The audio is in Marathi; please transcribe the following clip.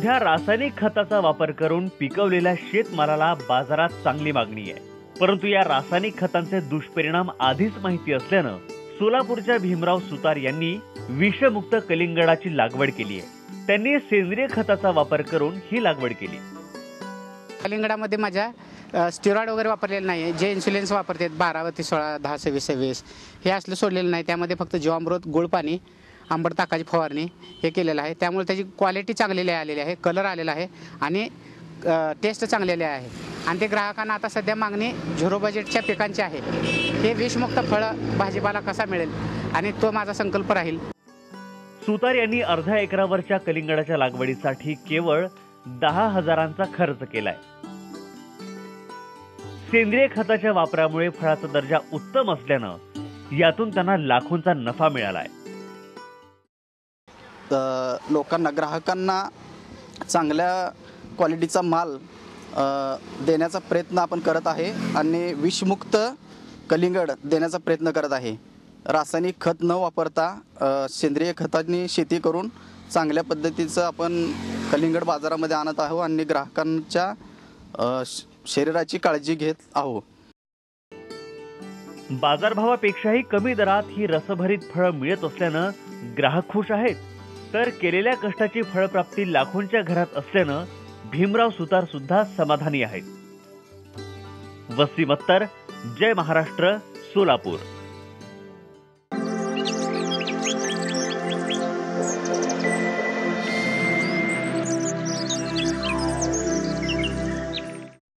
सध्या रासायनिक खताचा वापर करून पिकवलेल्या शेतमालाला बाजारात चांगली मागणी आहे, परंतु या रासायनिक खतांचे दुष्परिणाम आधीच माहिती असल्यानं सोलापूरच्या भीमराव सुतार यांनी विषमुक्त कलिंगडाची लागवड केली आहे। त्यांनी सेंद्रिय खताचा वापर करून ही लागवड केली। कलिंगडामध्ये माझ्या स्टेरॉइड वगैरे वापरलेलं नाही, जे इन्सुलिन्स वापरतात 12-16, 10-26 हे असलं सोडलेलं नाही। त्यामध्ये फक्त जीवामृत, गुळ पाणी, आंबट ताकाची फवारणी हे केलेलं आहे। त्यामुळे त्याची क्वालिटी चांगलेली आलेली आहे, कलर आलेला आहे आणि टेस्ट चांगलेली आहे। आणि ते ग्राहकांना आता सध्या मागणी झिरो बजेटच्या पिकांची आहे। हे विषमुक्त फळं भाजीपाला कसा मिळेल आणि तो माझा संकल्प राहील। सुतार यांनी अर्ध्या एकरावरच्या कलिंगडाच्या लागवडीसाठी केवळ 10,000चा खर्च केलाय। सेंद्रिय खताच्या वापरामुळे फळाचा दर्जा उत्तम असल्यानं यातून त्यांना लाखोंचा नफा मिळालाय। लोकांना, ग्राहकांना चांगल्या क्वालिटीचा माल देण्याचा प्रयत्न आपण करत आहे आणि विषमुक्त कलिंगड देण्याचा प्रयत्न करत आहे। रासायनिक खत न वापरता सेंद्रिय खतांनी शेती करून चांगल्या पद्धतीचं आपण कलिंगड बाजारामध्ये आणत आहोत आणि ग्राहकांच्या शरीराची काळजी घेत आहोत। बाजारभावापेक्षाही कमी दरात ही रसभरीत फळं मिळत असल्यानं ग्राहक खुश आहेत, तर केलेल्या कष्टाची फळप्राप्ती लाखोंच्या घरात असल्यानं भीमराव सुतार सुद्धा समाधानी आहेत। वसीम अत्तर, जय महाराष्ट्र, सोलापूर।